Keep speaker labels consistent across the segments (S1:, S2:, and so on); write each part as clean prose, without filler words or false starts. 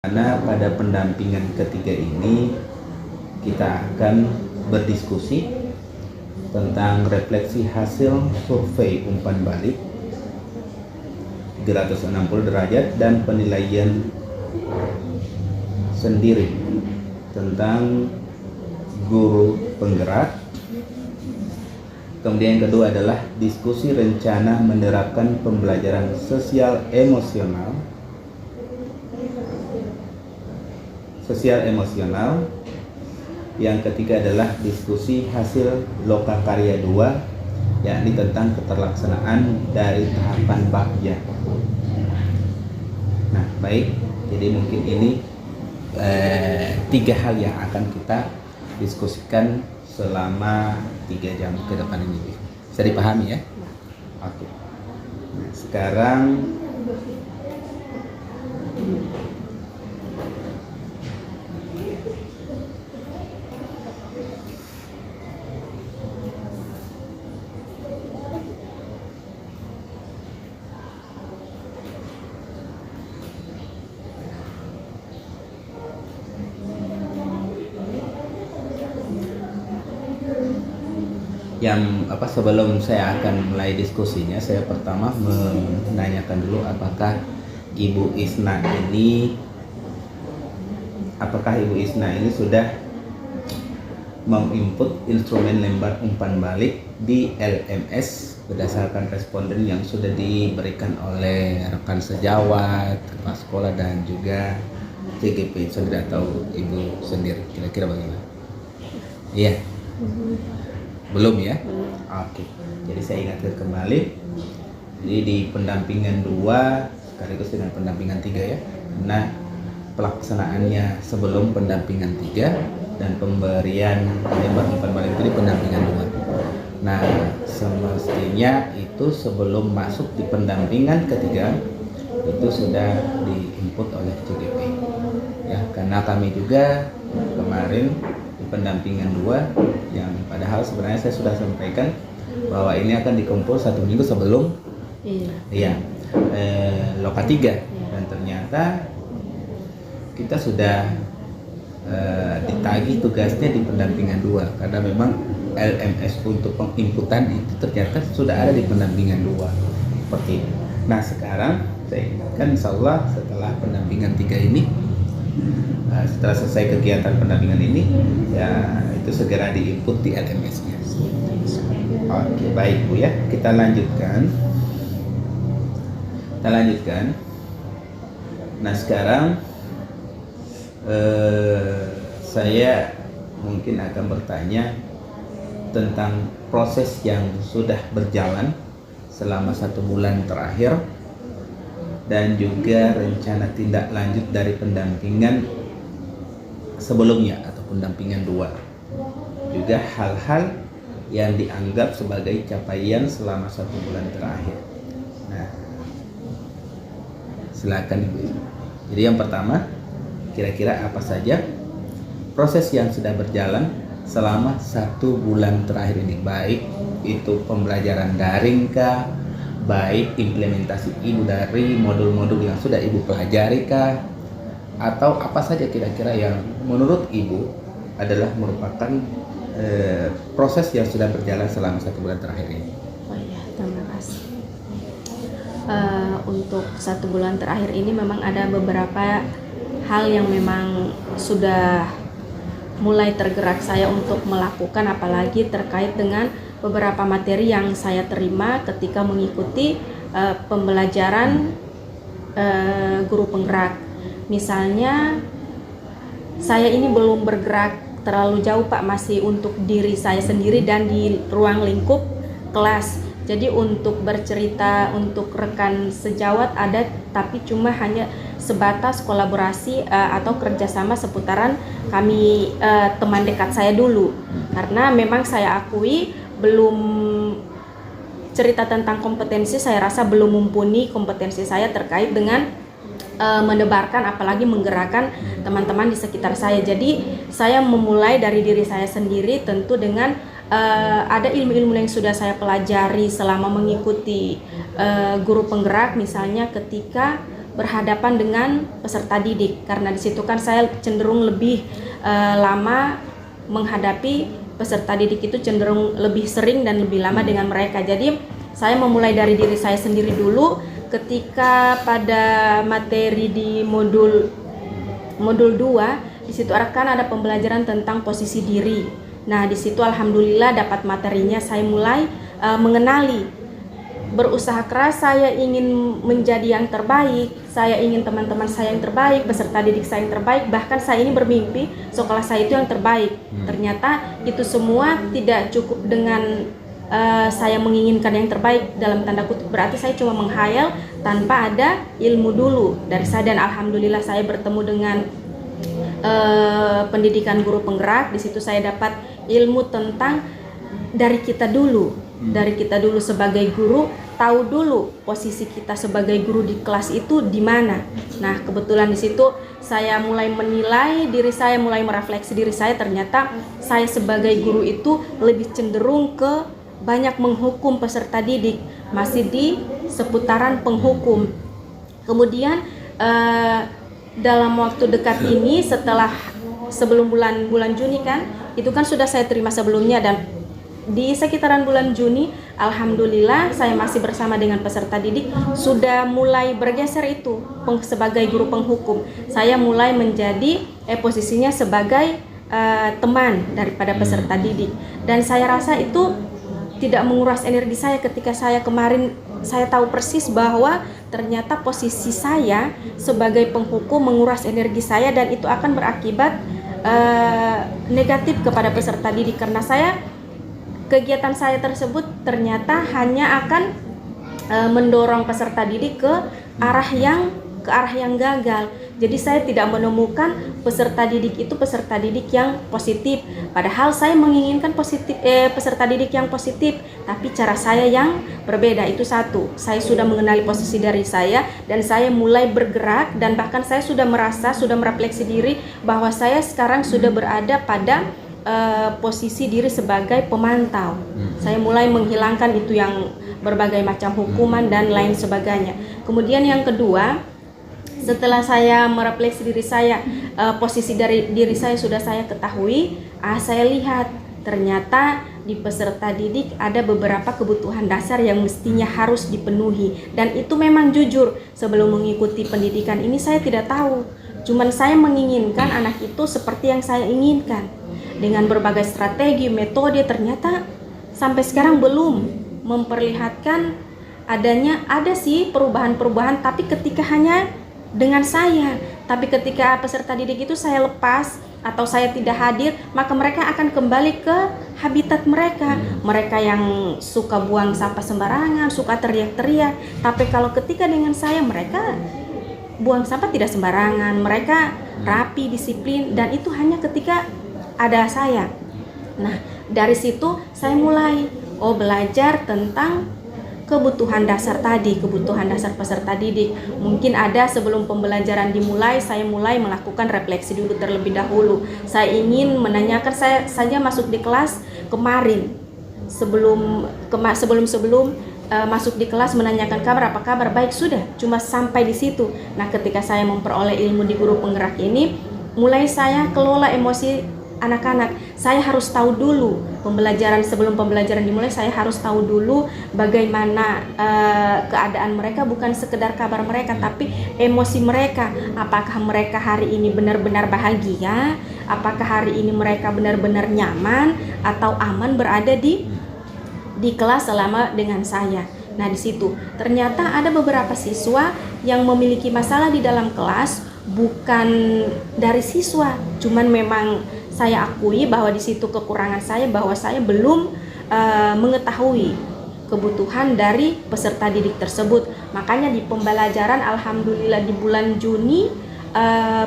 S1: Karena pada pendampingan ketiga ini kita akan berdiskusi tentang refleksi hasil survei umpan balik 360 derajat dan penilaian sendiri tentang guru penggerak. Kemudian yang kedua adalah diskusi rencana menerapkan pembelajaran sosial emosional. Yang ketiga adalah diskusi hasil lokakarya 2, yakni tentang keterlaksanaan dari tahapan bagja. Nah, baik, jadi mungkin ini 3 hal yang akan kita diskusikan selama 3 jam ke depan ini. Bisa dipahami ya? Oke. Nah, sekarang sebelum saya akan mulai diskusinya, saya pertama menanyakan dulu apakah Ibu Isna ini sudah menginput instrumen lembar umpan balik di LMS berdasarkan responden yang sudah diberikan oleh rekan sejawat, kepala sekolah dan juga CGP sendiri atau Ibu sendiri, kira-kira bagaimana? Iya. Belum ya? Oke. Jadi saya ingatkan kembali. Jadi di pendampingan 2 sekaligus dengan pendampingan 3 ya. Nah, pelaksanaannya sebelum pendampingan 3 dan pemberian lembar umpan balik itu di pendampingan 2. Nah, semestinya itu sebelum masuk di pendampingan ketiga itu sudah diinput oleh CGP. Ya, karena kami juga kemarin pendampingan 2 yang padahal sebenarnya saya sudah sampaikan bahwa ini akan dikumpul 1 minggu sebelum loka 3 dan ternyata kita sudah ditagih tugasnya di pendampingan 2 karena memang LMS untuk penginputan itu ternyata sudah ada di pendampingan 2 seperti itu. Nah, sekarang saya ingatkan insyaallah setelah pendampingan 3 ini, setelah selesai kegiatan pendampingan ini ya itu segera diinput di LMS-nya. Oke, baik Bu ya, kita lanjutkan. Nah, sekarang saya mungkin akan bertanya tentang proses yang sudah berjalan selama 1 bulan terakhir dan juga rencana tindak lanjut dari pendampingan sebelumnya atau pendampingan 2. Juga hal-hal yang dianggap sebagai capaian selama 1 bulan terakhir. Nah, silakan Ibu. Jadi yang pertama, kira-kira apa saja proses yang sudah berjalan selama 1 bulan terakhir ini, baik itu pembelajaran daring kah, baik implementasi Ibu dari modul-modul yang sudah Ibu pelajari kah, atau apa saja kira-kira yang menurut Ibu adalah merupakan proses yang sudah berjalan selama 1 bulan terakhir ini.
S2: Oh iya, terima kasih. Untuk 1 bulan terakhir ini memang ada beberapa hal yang memang sudah mulai tergerak saya untuk melakukan, apalagi terkait dengan beberapa materi yang saya terima ketika mengikuti pembelajaran guru penggerak. Misalnya saya ini belum bergerak terlalu jauh Pak, masih untuk diri saya sendiri dan di ruang lingkup kelas. Jadi untuk bercerita untuk rekan sejawat ada, tapi cuma hanya sebatas kolaborasi atau kerjasama seputaran kami teman dekat saya dulu. Karena memang saya akui belum cerita tentang kompetensi, saya rasa belum mumpuni kompetensi saya terkait dengan menebarkan apalagi menggerakkan teman-teman di sekitar saya. Jadi saya memulai dari diri saya sendiri, tentu dengan ada ilmu-ilmu yang sudah saya pelajari selama mengikuti guru penggerak. Misalnya ketika berhadapan dengan peserta didik, karena di situ kan saya cenderung lebih lama menghadapi peserta didik, itu cenderung lebih sering dan lebih lama dengan mereka. Jadi saya memulai dari diri saya sendiri dulu. Ketika pada materi di modul 2, di situ kan ada pembelajaran tentang posisi diri. Nah, di situ alhamdulillah dapat materinya, saya mulai mengenali, berusaha keras, saya ingin menjadi yang terbaik, saya ingin teman-teman saya yang terbaik, peserta didik saya yang terbaik, bahkan saya ini bermimpi sekolah saya itu yang terbaik. Ternyata itu semua tidak cukup dengan saya menginginkan yang terbaik dalam tanda kutip, berarti saya cuma menghayal tanpa ada ilmu dulu dari saya. Dan alhamdulillah saya bertemu dengan pendidikan guru penggerak. Di situ saya dapat ilmu tentang dari kita dulu sebagai guru, tahu dulu posisi kita sebagai guru di kelas itu di mana. Nah, kebetulan di situ saya mulai menilai diri saya, mulai merefleksi diri saya, ternyata saya sebagai guru itu lebih cenderung ke banyak menghukum peserta didik, masih di seputaran penghukum. Kemudian dalam waktu dekat ini, sebelum bulan Juni kan, itu kan sudah saya terima sebelumnya, dan di sekitaran bulan Juni alhamdulillah saya masih bersama dengan peserta didik, sudah mulai bergeser itu sebagai guru penghukum. Saya mulai menjadi posisinya sebagai teman daripada peserta didik, dan saya rasa itu tidak menguras energi saya. Ketika saya kemarin, saya tahu persis bahwa ternyata posisi saya sebagai penghukum menguras energi saya, dan itu akan berakibat negatif kepada peserta didik, karena kegiatan saya tersebut ternyata hanya akan mendorong peserta didik ke arah yang gagal. Jadi saya tidak menemukan peserta didik yang positif. Padahal saya menginginkan peserta didik yang positif, tapi cara saya yang berbeda. Itu satu. Saya sudah mengenali posisi dari saya, dan saya mulai bergerak, dan bahkan saya sudah merefleksi diri bahwa saya sekarang sudah berada pada posisi diri sebagai pemantau. Saya mulai menghilangkan itu yang berbagai macam hukuman dan lain sebagainya. Kemudian yang kedua, setelah saya merefleksi diri saya, posisi dari diri saya sudah saya ketahui, saya lihat ternyata di peserta didik ada beberapa kebutuhan dasar yang mestinya harus dipenuhi. Dan itu memang jujur, sebelum mengikuti pendidikan ini saya tidak tahu. Cuman saya menginginkan anak itu seperti yang saya inginkan. Dengan berbagai strategi, metode, ternyata sampai sekarang belum memperlihatkan ada sih perubahan-perubahan, tapi ketika hanya dengan saya. Tapi ketika peserta didik itu saya lepas atau saya tidak hadir, maka mereka akan kembali ke habitat mereka. Mereka yang suka buang sampah sembarangan, suka teriak-teriak. Tapi kalau ketika dengan saya, mereka buang sampah tidak sembarangan, mereka rapi, disiplin, dan itu hanya ketika ada saya. Nah, dari situ saya mulai belajar tentang kebutuhan dasar peserta didik. Mungkin ada sebelum pembelajaran dimulai, saya mulai melakukan refleksi dulu terlebih dahulu. Saya ingin menanyakan, saya saja masuk di kelas kemarin, sebelum masuk di kelas menanyakan kabar, apa kabar, baik, sudah, cuma sampai di situ. Nah, ketika saya memperoleh ilmu di guru penggerak ini, mulai saya kelola emosi anak-anak. Saya harus tahu dulu sebelum pembelajaran dimulai, saya harus tahu dulu bagaimana keadaan mereka, bukan sekedar kabar mereka, tapi emosi mereka. Apakah mereka hari ini benar-benar bahagia? Apakah hari ini mereka benar-benar nyaman atau aman berada di kelas selama dengan saya? Nah, di situ ternyata ada beberapa siswa yang memiliki masalah di dalam kelas, bukan dari siswa, cuman memang saya akui bahwa di situ kekurangan saya, bahwa saya belum mengetahui kebutuhan dari peserta didik tersebut. Makanya di pembelajaran, alhamdulillah di bulan Juni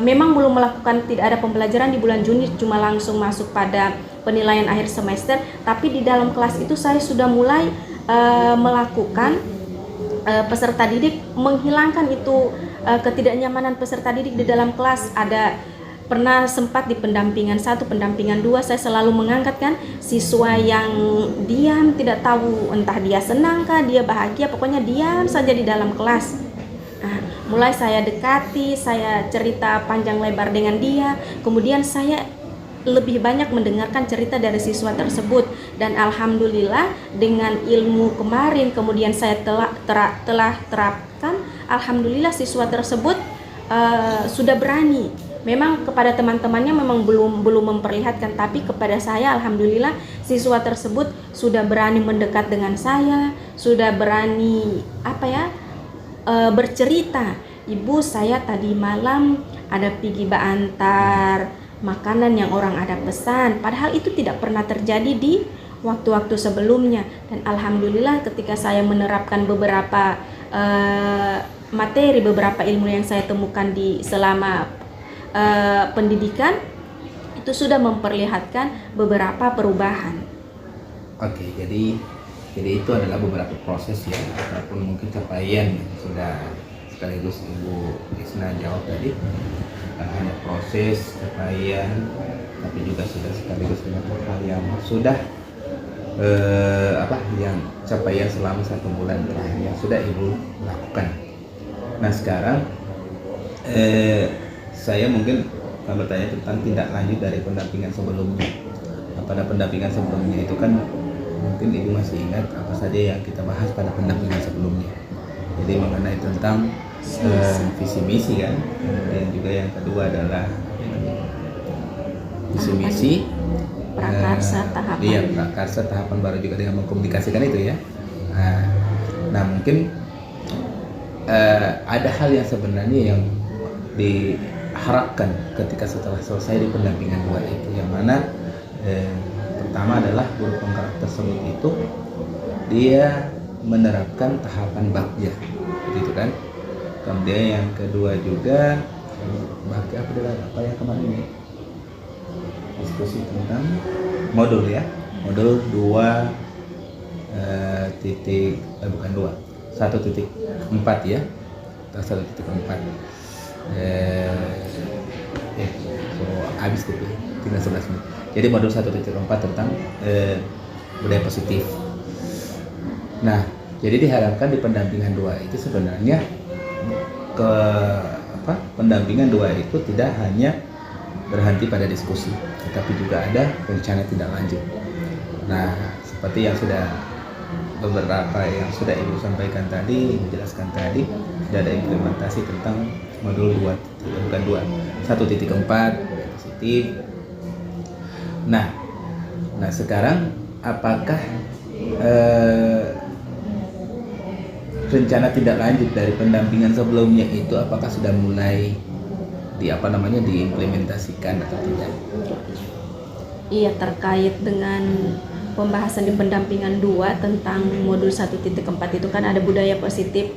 S2: memang belum melakukan, tidak ada pembelajaran di bulan Juni, cuma langsung masuk pada penilaian akhir semester. Tapi di dalam kelas itu saya sudah mulai melakukan peserta didik, menghilangkan itu ketidaknyamanan peserta didik di dalam kelas. Pernah sempat di pendampingan 1, pendampingan 2, saya selalu mengangkatkan siswa yang diam, tidak tahu entah dia senang kah, dia bahagia, pokoknya diam saja di dalam kelas. Nah, mulai saya dekati, saya cerita panjang lebar dengan dia, kemudian saya lebih banyak mendengarkan cerita dari siswa tersebut, dan alhamdulillah dengan ilmu kemarin kemudian saya telah terapkan, alhamdulillah siswa tersebut sudah berani. Memang kepada teman-temannya memang belum memperlihatkan, tapi kepada saya alhamdulillah siswa tersebut sudah berani mendekat dengan saya, sudah berani bercerita, ibu saya tadi malam ada pergi antar makanan yang orang ada pesan, padahal itu tidak pernah terjadi di waktu-waktu sebelumnya. Dan alhamdulillah ketika saya menerapkan beberapa materi, beberapa ilmu yang saya temukan di selama pendidikan, itu sudah memperlihatkan beberapa perubahan.
S1: Oke, jadi itu adalah beberapa proses ya, ataupun mungkin capaian yang sudah sekaligus Ibu Isna jawab tadi. Hanya proses, capaian, tapi juga sudah sekaligus dengan hal yang sudah yang capaian selama 1 bulan terakhir yang sudah Ibu lakukan. Nah sekarang saya mungkin akan bertanya tentang tindak lanjut dari pendampingan sebelumnya. Pada pendampingan sebelumnya itu kan mungkin Ibu masih ingat apa saja yang kita bahas pada pendampingan sebelumnya. Jadi mengenai tentang visi misi kan, kemudian juga yang kedua adalah visi misi,
S2: prakarsa tahapan.
S1: Iya, prakarsa tahapan baru, juga dengan mengkomunikasikan itu ya. Nah mungkin ada hal yang sebenarnya yang diharapkan ketika setelah selesai di pendampingan 2 itu, yang mana pertama adalah guru penggerak tersebut itu dia menerapkan tahapan bakja, gitu kan. Kemudian yang kedua juga bakja apa yang kemarin ini diskusi tentang modul ya, modul 1.4 ya, 1.4 habis tuh tinggal 11 menit. Jadi modul 1.4 tentang budaya positif. Nah, jadi diharapkan di pendampingan 2 itu sebenarnya pendampingan 2 itu tidak hanya berhenti pada diskusi, tetapi juga ada rencana tindak lanjut. Nah, seperti yang sudah beberapa yang sudah Ibu sampaikan tadi, Ibu jelaskan tadi, sudah ada implementasi tentang modul 1.4 positif. Nah sekarang apakah rencana tindak lanjut dari pendampingan sebelumnya itu apakah sudah mulai diimplementasikan atau tidak?
S2: Iya, terkait dengan pembahasan di pendampingan 2 tentang modul 1.4 itu kan ada budaya positif.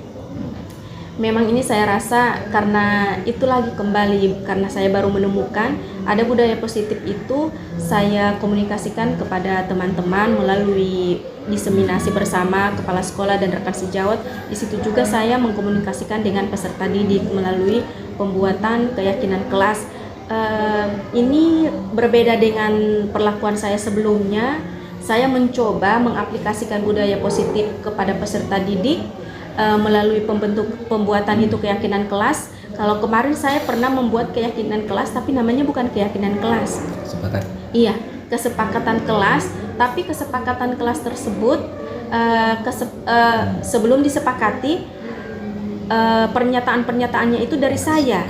S2: Memang ini saya rasa karena itu lagi kembali, karena saya baru menemukan ada budaya positif itu, saya komunikasikan kepada teman-teman melalui diseminasi bersama kepala sekolah dan rekan sejawat. Di situ juga saya mengkomunikasikan dengan peserta didik melalui pembuatan keyakinan kelas. Ini berbeda dengan perlakuan saya sebelumnya. Saya mencoba mengaplikasikan budaya positif kepada peserta didik melalui pembuatan itu keyakinan kelas. Kalau kemarin saya pernah membuat keyakinan kelas, tapi namanya bukan keyakinan kelas.
S1: Sepakat.
S2: Iya, kesepakatan kelas. Tapi kesepakatan kelas tersebut sebelum disepakati, pernyataan-pernyataannya itu dari saya.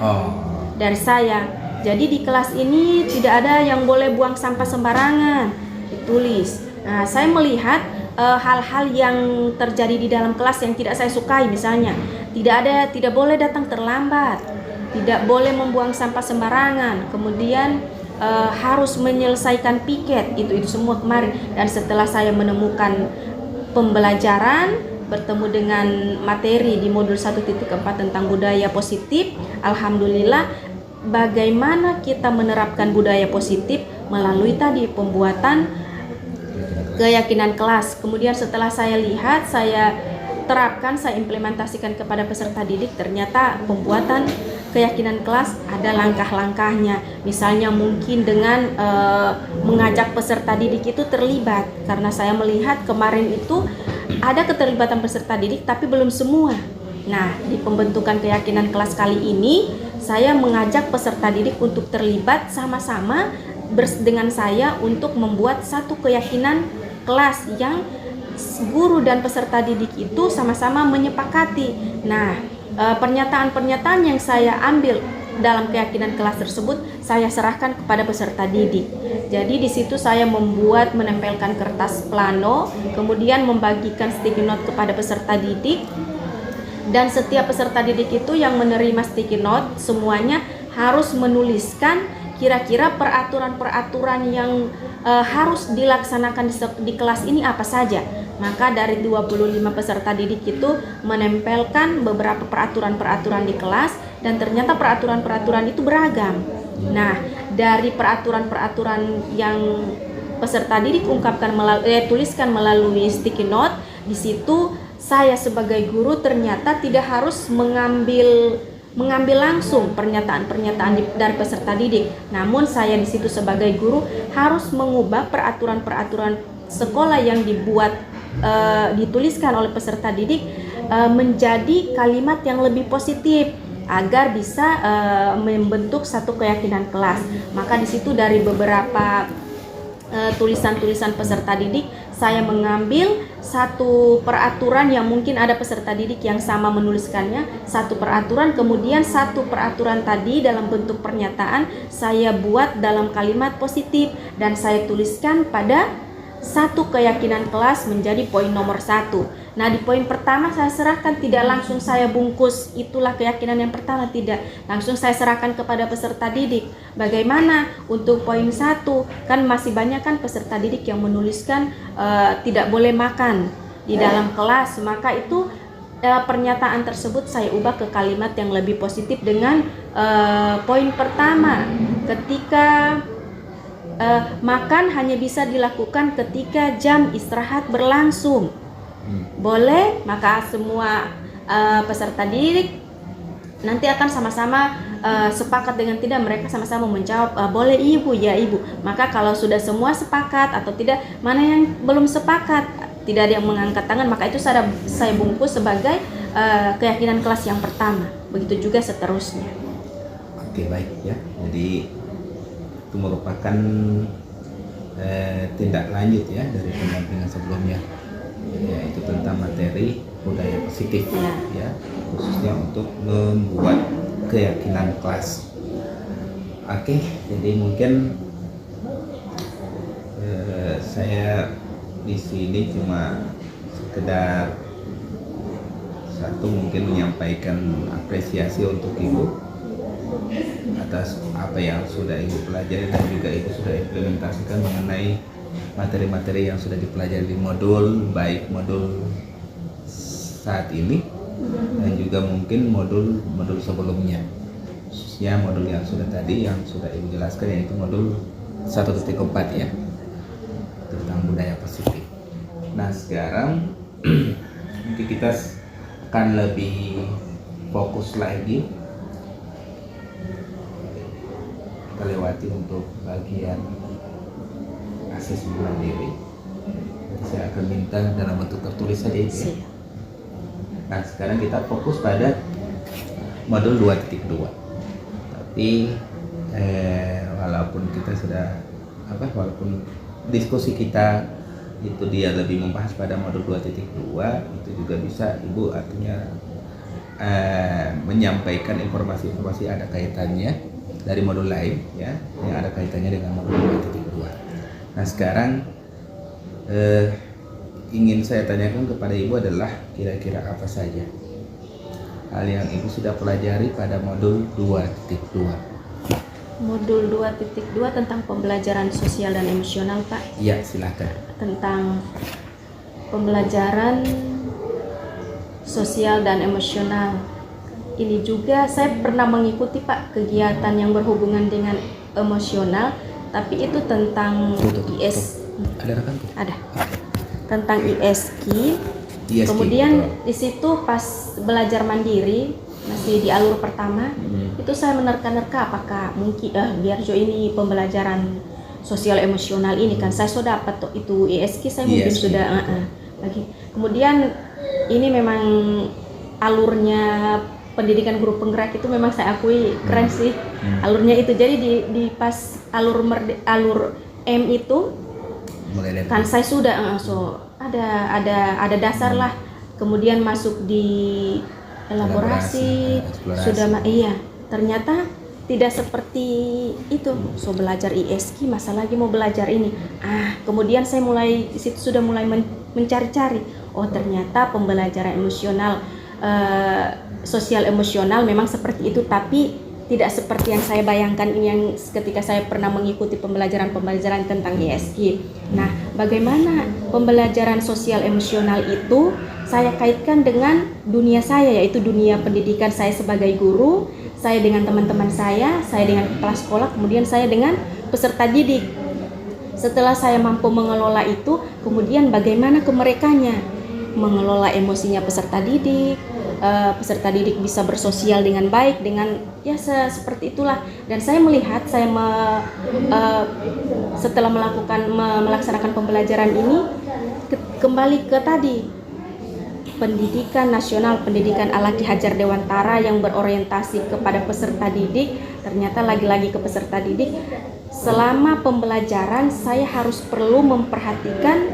S2: Dari saya. Jadi di kelas ini tidak ada yang boleh buang sampah sembarangan, ditulis. Nah, saya melihat hal-hal yang terjadi di dalam kelas yang tidak saya sukai, misalnya tidak boleh datang terlambat, tidak boleh membuang sampah sembarangan, kemudian harus menyelesaikan piket, itu semua kemarin. Dan setelah saya menemukan pembelajaran, bertemu dengan materi di modul 1.4 tentang budaya positif, alhamdulillah bagaimana kita menerapkan budaya positif melalui tadi pembuatan keyakinan kelas. Kemudian setelah saya lihat, saya terapkan, saya implementasikan kepada peserta didik, ternyata pembuatan keyakinan kelas ada langkah-langkahnya. Misalnya mungkin dengan mengajak peserta didik itu terlibat, karena saya melihat kemarin itu ada keterlibatan peserta didik tapi belum semua. Nah, di pembentukan keyakinan kelas kali ini, saya mengajak peserta didik untuk terlibat sama-sama dengan saya untuk membuat satu keyakinan kelas yang guru dan peserta didik itu sama-sama menyepakati. Nah, pernyataan-pernyataan yang saya ambil dalam keyakinan kelas tersebut saya serahkan kepada peserta didik. Jadi di situ saya menempelkan kertas plano, kemudian membagikan sticky note kepada peserta didik, dan setiap peserta didik itu yang menerima sticky note semuanya harus menuliskan kira-kira peraturan-peraturan yang harus dilaksanakan di kelas ini apa saja. Maka dari 25 peserta didik itu menempelkan beberapa peraturan-peraturan di kelas, dan ternyata peraturan-peraturan itu beragam. Nah, dari peraturan-peraturan yang peserta didik tuliskan melalui sticky note, di situ saya sebagai guru ternyata tidak harus mengambil langsung pernyataan-pernyataan dari peserta didik. Namun saya di situ sebagai guru harus mengubah peraturan-peraturan sekolah yang dituliskan oleh peserta didik menjadi kalimat yang lebih positif agar bisa membentuk satu keyakinan kelas. Maka di situ dari beberapa tulisan-tulisan peserta didik, saya mengambil satu peraturan yang mungkin ada peserta didik yang sama menuliskannya, satu peraturan, kemudian satu peraturan tadi dalam bentuk pernyataan saya buat dalam kalimat positif dan saya tuliskan pada satu keyakinan kelas menjadi poin nomor 1. Nah, di poin pertama saya serahkan, tidak langsung saya bungkus itulah keyakinan yang pertama, tidak, langsung saya serahkan kepada peserta didik. Bagaimana untuk poin 1? Kan masih banyak kan peserta didik yang menuliskan tidak boleh makan di dalam kelas, maka itu pernyataan tersebut saya ubah ke kalimat yang lebih positif dengan poin pertama, ketika makan hanya bisa dilakukan ketika jam istirahat berlangsung. Boleh, maka semua peserta didik nanti akan sama-sama sepakat dengan tidak, mereka sama-sama menjawab boleh ibu, ya ibu. Maka kalau sudah semua sepakat atau tidak, mana yang belum sepakat, tidak ada yang mengangkat tangan, maka itu saya bungkus sebagai keyakinan kelas yang pertama. Begitu juga seterusnya.
S1: Oke, baik ya. Jadi itu merupakan tindak lanjut ya dari pendampingan sebelumnya, yaitu tentang materi budaya positif ya, khususnya untuk membuat keyakinan kelas. Oke, jadi mungkin saya di sini cuma sekedar satu mungkin menyampaikan apresiasi untuk ibu atas apa yang sudah ibu pelajari dan juga ibu sudah implementasikan mengenai materi-materi yang sudah dipelajari di modul, baik modul saat ini dan juga mungkin modul sebelumnya, khususnya modul yang sudah ibu jelaskan, yaitu modul 1.4 ya, tentang budaya positif. Nah, sekarang mungkin kita akan lebih fokus lagi, kita lewati untuk bagian asesmen mandiri. Saya akan minta dalam bentuk tertulis saja itu ya. Nah, sekarang kita fokus pada modul 2.2. Tapi walaupun kita sudah walaupun diskusi kita itu dia lebih membahas pada modul 2.2, itu juga bisa ibu artinya menyampaikan informasi-informasi ada kaitannya dari modul lain ya, yang ada kaitannya dengan modul 2.2. Nah, sekarang ingin saya tanyakan kepada ibu adalah kira-kira apa saja hal yang ibu sudah pelajari pada modul 2.2.
S2: Modul 2.2 tentang pembelajaran sosial dan emosional, Pak.
S1: Iya, silakan.
S2: Tentang pembelajaran sosial dan emosional. Ini juga saya pernah mengikuti, Pak, kegiatan yang berhubungan dengan emosional, tapi itu tentang IS.
S1: Ada rekan tuh?
S2: Ada. Tentang ISK. Kemudian di situ pas belajar mandiri masih di alur pertama, itu saya menerka-nerka apakah mungkin biar ini pembelajaran sosial emosional ini kan saya sudah dapat itu ISK, saya mungkin sudah lagi. Kemudian ini memang alurnya pendidikan guru penggerak itu memang saya akui keren sih. Alurnya itu jadi di pas alur M itu
S1: mulai dari
S2: kan saya sudah ada dasar lah, kemudian masuk di elaborasi,
S1: eksplorasi.
S2: sudah iya ternyata tidak seperti itu. So belajar ISK masa lagi mau belajar ini. Kemudian saya mulai di situ sudah mulai mencari-cari. Oh ternyata pembelajaran emosional, sosial emosional memang seperti itu, tapi tidak seperti yang saya bayangkan ini yang ketika saya pernah mengikuti pembelajaran tentang ISG. Nah, bagaimana pembelajaran sosial emosional itu saya kaitkan dengan dunia saya, yaitu dunia pendidikan saya sebagai guru, saya dengan teman-teman saya dengan kepala sekolah, kemudian saya dengan peserta didik. Setelah saya mampu mengelola itu, kemudian bagaimana ke merekanya, mengelola emosinya peserta didik bisa bersosial dengan baik, dengan ya seperti itulah. Dan saya melihat setelah melaksanakan pembelajaran ini kembali ke tadi pendidikan nasional, pendidikan ala Ki Hajar Dewantara yang berorientasi kepada peserta didik. Ternyata lagi-lagi ke peserta didik, selama pembelajaran saya harus perlu memperhatikan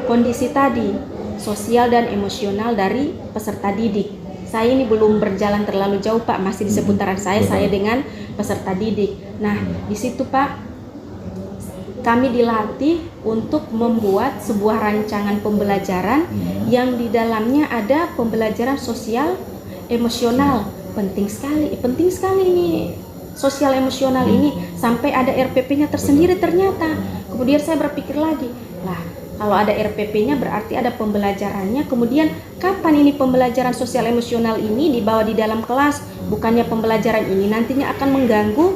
S2: kondisi tadi, sosial dan emosional dari peserta didik. Saya ini belum berjalan terlalu jauh Pak, masih di seputaran saya dengan peserta didik. Nah di situ Pak, kami dilatih untuk membuat sebuah rancangan pembelajaran yang di dalamnya ada pembelajaran sosial emosional. Penting sekali ini sosial emosional ini, sampai ada RPP-nya tersendiri ternyata. Kemudian saya berpikir lagi, kalau ada RPP-nya berarti ada pembelajarannya. Kemudian kapan ini pembelajaran sosial emosional ini dibawa di dalam kelas? Bukannya pembelajaran ini nantinya akan mengganggu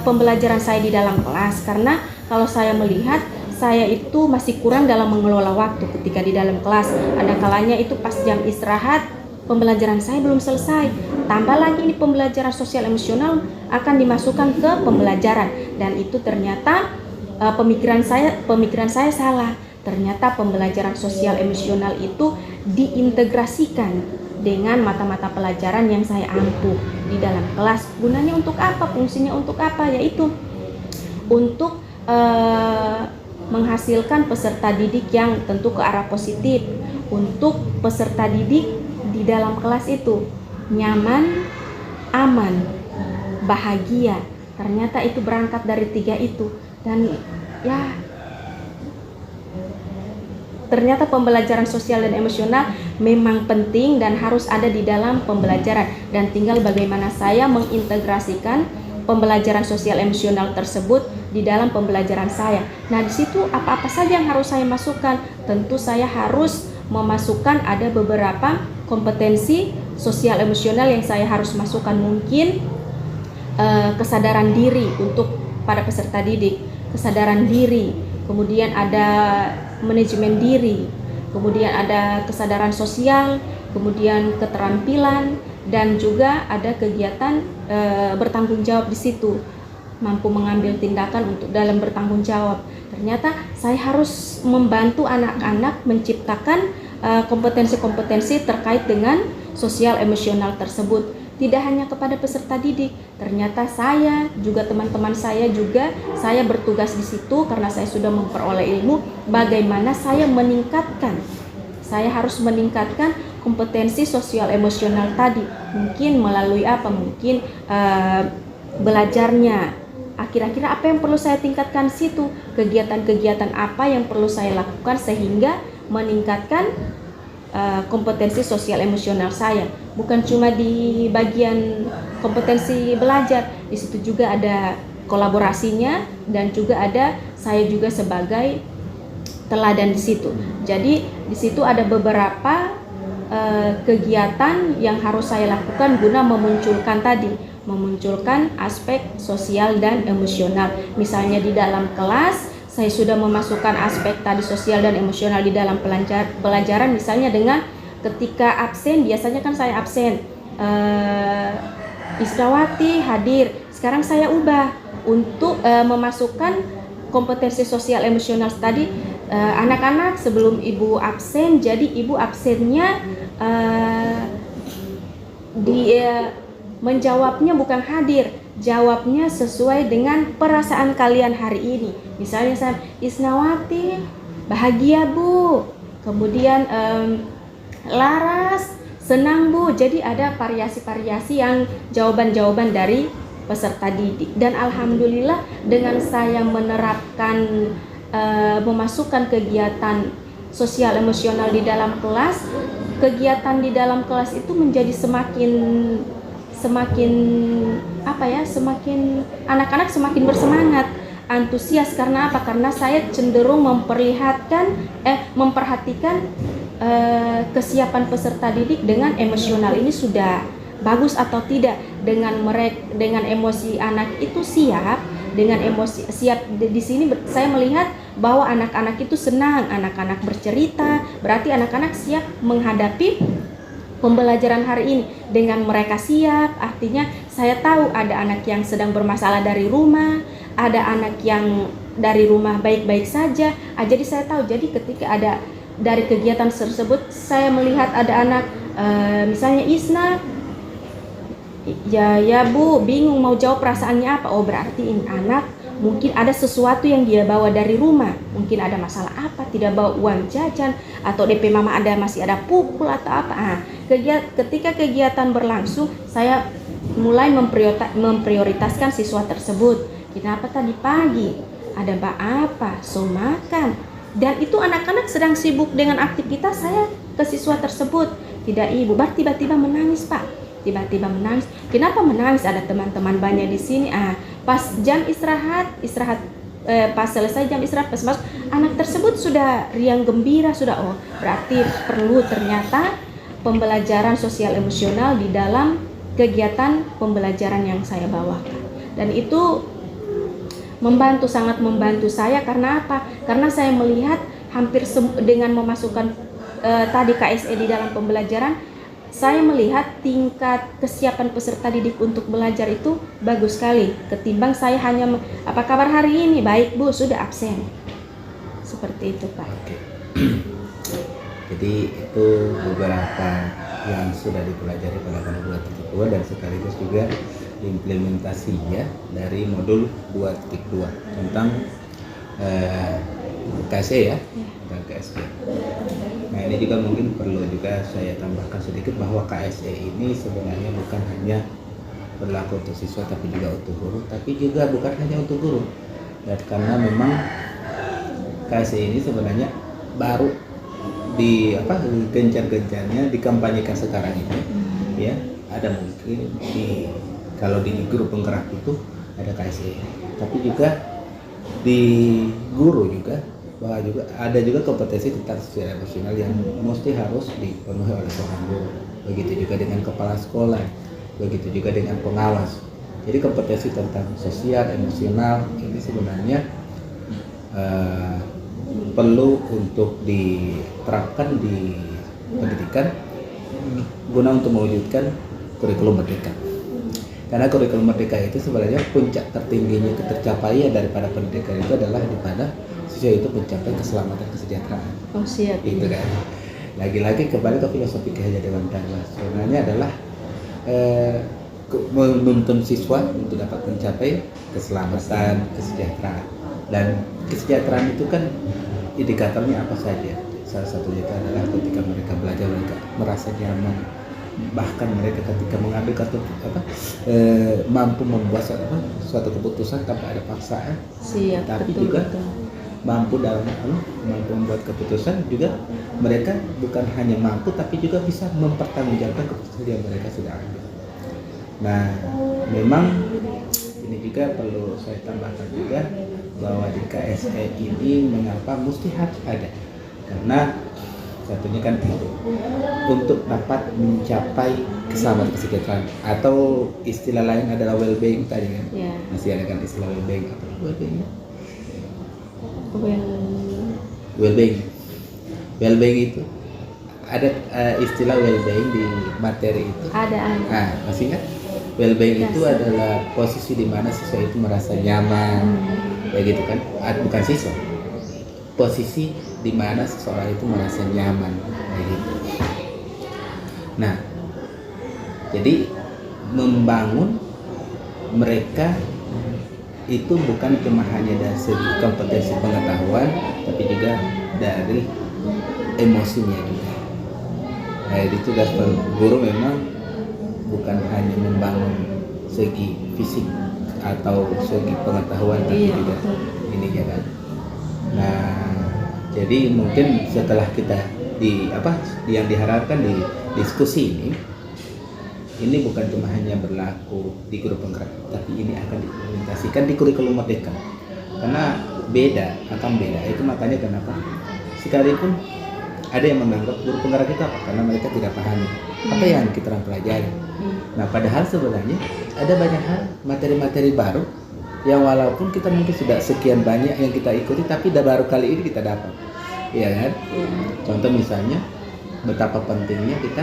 S2: pembelajaran saya di dalam kelas. Karena kalau saya melihat saya itu masih kurang dalam mengelola waktu ketika di dalam kelas. Ada kalanya itu pas jam istirahat pembelajaran saya belum selesai. Tambah lagi ini pembelajaran sosial emosional akan dimasukkan ke pembelajaran, dan itu ternyata pemikiran saya salah. Ternyata pembelajaran sosial emosional itu diintegrasikan dengan mata-mata pelajaran yang saya ampuh di dalam kelas. Gunanya untuk apa? Fungsinya untuk apa? Yaitu untuk menghasilkan peserta didik yang tentu ke arah positif. Untuk peserta didik di dalam kelas itu nyaman, aman, bahagia. Ternyata itu berangkat dari 3 itu. Dan ya, ternyata pembelajaran sosial dan emosional memang penting dan harus ada di dalam pembelajaran, dan tinggal bagaimana saya mengintegrasikan pembelajaran sosial emosional tersebut di dalam pembelajaran saya. Nah, di situ apa-apa saja yang harus saya masukkan? Tentu saya harus memasukkan ada beberapa kompetensi sosial emosional yang saya harus masukkan. Mungkin kesadaran diri untuk para peserta didik, kesadaran diri, kemudian ada manajemen diri, kemudian ada kesadaran sosial, kemudian keterampilan, dan juga ada kegiatan bertanggung jawab di situ, mampu mengambil tindakan untuk dalam bertanggung jawab. Ternyata saya harus membantu anak-anak menciptakan kompetensi-kompetensi terkait dengan sosial emosional tersebut. Tidak hanya kepada peserta didik, ternyata saya juga teman-teman saya juga, saya bertugas di situ karena saya sudah memperoleh ilmu. Bagaimana saya harus meningkatkan kompetensi sosial emosional tadi. Mungkin melalui apa? Mungkin belajarnya. Kira-kira apa yang perlu saya tingkatkan di situ? Kegiatan-kegiatan apa yang perlu saya lakukan sehingga meningkatkan kompetensi sosial emosional saya. Bukan cuma di bagian kompetensi belajar, di situ juga ada kolaborasinya, dan juga ada saya juga sebagai teladan di situ. Jadi di situ ada beberapa kegiatan yang harus saya lakukan guna memunculkan aspek sosial dan emosional. Misalnya di dalam kelas saya sudah memasukkan aspek tadi sosial dan emosional di dalam pelajaran, misalnya dengan ketika absen, biasanya kan saya absen, Israwati hadir. Sekarang saya ubah untuk memasukkan kompetensi sosial emosional tadi. Anak-anak sebelum ibu absen, jadi ibu absennya dia menjawabnya bukan hadir, jawabnya sesuai dengan perasaan kalian hari ini. Misalnya saya, Isnawati bahagia Bu, kemudian Laras senang Bu. Jadi ada variasi-variasi yang jawaban-jawaban dari peserta didik. Dan alhamdulillah dengan saya menerapkan memasukkan kegiatan sosial emosional di dalam kelas, kegiatan di dalam kelas itu menjadi semakin semakin anak-anak semakin bersemangat, antusias. Karena apa? Karena saya cenderung memperhatikan kesiapan peserta didik dengan emosional ini sudah bagus atau tidak, dengan emosi anak itu siap, dengan emosi siap. Di sini saya melihat bahwa anak-anak itu senang, anak-anak bercerita, berarti anak-anak siap menghadapi pembelajaran hari ini. Dengan mereka siap, artinya saya tahu ada anak yang sedang bermasalah dari rumah, ada anak yang dari rumah baik-baik saja. Jadi saya tahu, jadi ketika ada dari kegiatan tersebut saya melihat ada anak misalnya Isna, ya Bu, bingung mau jawab perasaannya apa. Oh berarti ini anak mungkin ada sesuatu yang dia bawa dari rumah, mungkin ada masalah apa, tidak bawa uang jajan, atau DP mama masih ada pukul atau apa. Ketika kegiatan berlangsung, saya mulai memprioritaskan siswa tersebut. Kenapa tadi pagi ada apa, so makan. Dan itu anak-anak sedang sibuk dengan aktivitas, saya ke siswa tersebut, tidak Ibu, tiba-tiba menangis Pak, tiba-tiba menangis. Kenapa menangis? Ada teman-teman banyak di sini. Pas jam istirahat, pas selesai jam istirahat, pas masuk, anak tersebut sudah riang gembira, sudah berarti perlu ternyata pembelajaran sosial emosional di dalam kegiatan pembelajaran yang saya bawakan. Dan itu sangat membantu saya. Karena apa? Karena saya melihat hampir dengan memasukkan tadi KSE di dalam pembelajaran, saya melihat tingkat kesiapan peserta didik untuk belajar itu bagus sekali, ketimbang saya hanya apa kabar hari ini, baik Bu, sudah absen. Seperti itu Pak.
S1: Oke. Jadi itu beberapa yang sudah dipelajari pada modul 2.2 dan sekaligus juga implementasinya dari modul 2.2 tentang KSE ya, dan KSE. Nah ini juga mungkin perlu juga saya tambahkan sedikit bahwa KSE ini sebenarnya bukan hanya berlaku untuk siswa tapi juga untuk guru, tapi juga bukan hanya untuk guru. Dan karena memang KSE ini sebenarnya baru gencar-gencarnya dikampanyekan sekarang ini, ya ada mungkin kalau di grup penggerak itu ada KSE, tapi juga di guru juga bahwa juga ada juga kompetensi tentang sosial emosional yang mesti harus dipenuhi oleh seorang guru. Begitu juga dengan kepala sekolah, begitu juga dengan pengawas. Jadi kompetensi tentang sosial emosional ini sebenarnya perlu untuk diterapkan di pendidikan guna untuk mewujudkan kurikulum merdeka. Karena kurikulum merdeka itu sebenarnya puncak tertingginya ketercapaian daripada pendidikan itu adalah di mana siswa itu mencapai keselamatan kesejahteraan.
S2: Oh siap.
S1: Itu kan. Lagi-lagi kembali ke filosofi Ki Hajar Dewantara. Sebenarnya adalah menuntun siswa untuk dapat mencapai keselamatan kesejahteraan. Dan kesejahteraan itu kan indikatornya apa saja. Salah satunya itu adalah ketika mereka belajar mereka merasa nyaman, bahkan mereka ketika mengambil mampu membuat suatu keputusan tanpa ada paksaan.
S2: Siap,
S1: tapi
S2: betul,
S1: juga
S2: betul.
S1: mampu membuat keputusan, juga mereka bukan hanya mampu tapi juga bisa mempertanggungjawabkan keputusan yang mereka sudah ambil. Nah memang ini juga perlu saya tambahkan juga bahwa di KSE ini mengapa mesti harus ada, karena satunya kan itu untuk dapat mencapai keselamatan kesejahteraan, atau istilah lain adalah well-being tadi kan.
S2: Yeah.
S1: Masih ada kan istilah well-being. Apa well-being? Well-being itu ada istilah well-being di materi itu.
S2: Ada.
S1: Nah, masih ingat? Well-being itu adalah posisi di mana siswa itu merasa nyaman, ya gitu kan? Bukan siswa. Posisi di mana seseorang itu merasa nyaman, kayak gitu. Nah, Jadi membangun mereka itu bukan cuma hanya dari segi kompetensi pengetahuan, tapi juga dari emosinya juga. Nah, jadi tugas guru memang bukan hanya membangun segi fisik atau segi pengetahuan, tapi juga ini ya kan. Nah, jadi mungkin setelah kita yang diharapkan di diskusi ini bukan cuma hanya berlaku di guru penggerak, tapi ini akan diimplementasikan di kurikulum merdeka. Karena akan beda. Itu makanya kenapa sekalipun ada yang menganggap guru penggerak itu apa? Karena mereka tidak pahami apa yang kita pelajari. Nah, padahal sebenarnya ada banyak hal, materi-materi baru yang walaupun kita mungkin sudah sekian banyak yang kita ikuti, tapi baru kali ini kita dapat. Iya kan? Contoh misalnya betapa pentingnya kita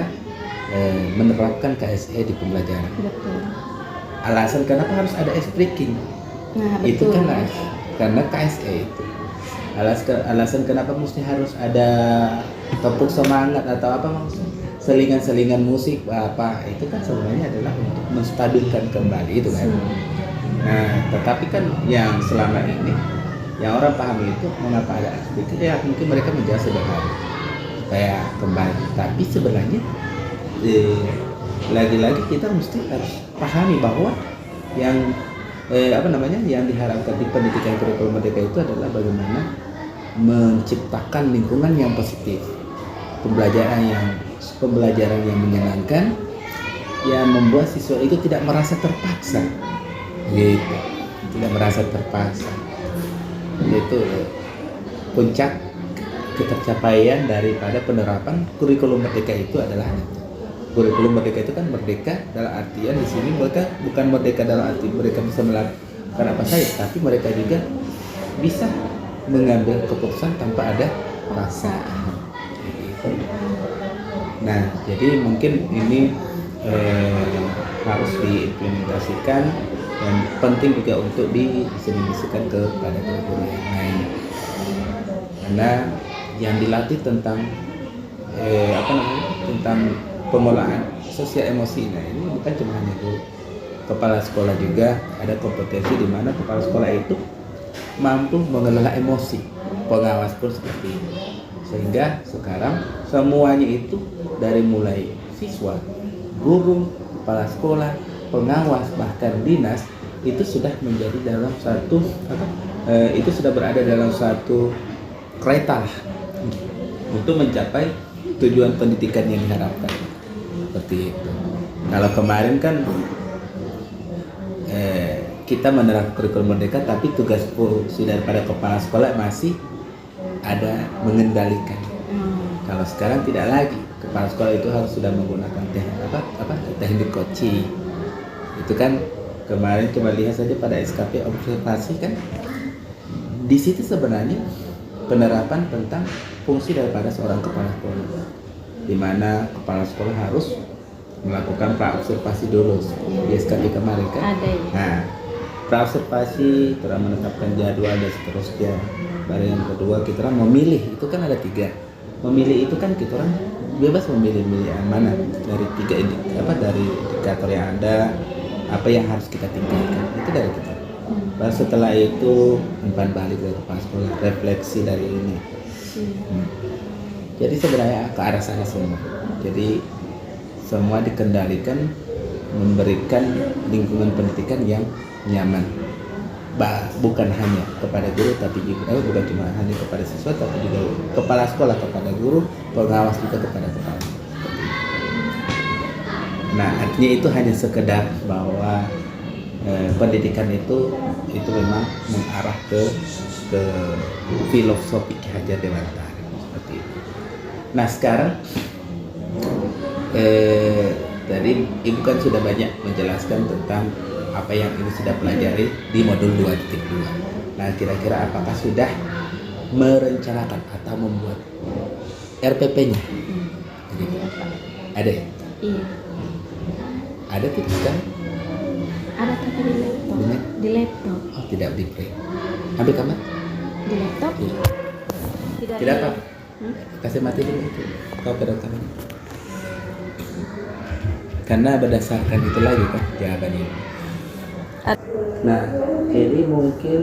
S1: menerapkan KSE di pembelajaran.
S2: Betul.
S1: Alasan kenapa harus ada speaking?
S2: Nah,
S1: Itu
S2: betul.
S1: kan karena KSE itu. Alasan kenapa mesti harus ada tepuk semangat atau apa maksudnya? Selingan-selingan musik apa itu kan sebenarnya adalah untuk menstabilkan kembali itu kan. Nah, tetapi kan yang selama ini yang orang pahami itu mengapa ada speaking, ya mungkin mereka menjawab sederhana supaya kembali. Tapi sebenarnya lagi-lagi kita mesti harus pahami bahwa yang yang diharapkan di pendidikan kurikulum merdeka itu adalah bagaimana menciptakan lingkungan yang positif, pembelajaran yang menyenangkan, yang membuat siswa itu tidak merasa terpaksa, gitu, tidak merasa terpaksa. Itu puncak ketercapaian daripada penerapan kurikulum merdeka itu adalah kurikulum merdeka itu kan merdeka dalam artian di sini mereka bukan merdeka dalam arti mereka bisa melakukan apa saja, tapi mereka juga bisa mengambil keputusan tanpa ada paksaan. Nah, jadi mungkin ini harus diimplementasikan dan penting juga untuk didistribusikan kepada guru yang lain, karena yang dilatih tentang tentang pengelolaan sosial emosi. Nah, ini bukan cuma hanya guru, kepala sekolah juga ada kompetensi di mana kepala sekolah itu mampu mengelola emosi, pengawas pun seperti itu. Sehingga sekarang semuanya itu dari mulai siswa, guru, kepala sekolah, pengawas, bahkan dinas itu sudah menjadi dalam satu itu sudah berada dalam satu kereta untuk mencapai tujuan pendidikan yang diharapkan. Seperti itu. Kalau kemarin kan kita menerapkan kurikulum merdeka, tapi tugas fungsi daripada kepala sekolah masih ada mengendalikan. Kalau sekarang tidak lagi, kepala sekolah itu harus sudah menggunakan teknik coaching. Itu kan kemarin coba lihat saja pada SKP observasi kan, di situ sebenarnya penerapan tentang fungsi daripada seorang kepala sekolah, di mana kepala sekolah harus melakukan praobservasi dulu di SKP kemarin kan.
S2: Ada ya.
S1: Nah, praobservasi, kita menetapkan jadwal dan seterusnya. Baru yang kedua kita memilih, itu kan ada 3. Memilih itu kan kita orang bebas memilih yang mana dari 3 dari indikator yang ada, apa yang harus kita tingkatkan, itu dari kita. Baru setelah itu umpan balik dari kepala sekolah, refleksi dari ini. Jadi sebenarnya ke arah sana semua. Jadi semua dikendalikan, memberikan lingkungan pendidikan yang nyaman, bukan hanya kepada guru, tapi juga bukan cuma hanya kepada siswa, tapi juga kepala sekolah kepada guru, pengawas juga kepada kepala. Nah, artinya itu hanya sekedar bahwa pendidikan itu memang mengarah ke filosofi Ki Hajar Dewantara seperti itu. Nah, sekarang tadi Ibu kan sudah banyak menjelaskan tentang apa yang Ibu sudah pelajari di modul 2.2. Nah, kira-kira apakah sudah merencanakan atau membuat RPP-nya? Ada ya?
S2: Iya.
S1: Ada tidak kan?
S2: Ada tapi di laptop. Di laptop.
S1: Oh, tidak di print. Ambil kamar?
S2: Di laptop?
S1: Iya.
S2: Tidak
S1: apa? Kasih mati dulu itu. Kau pedang kamar. karena berdasarkan itu lagi kan jawabannya. Nah, jadi mungkin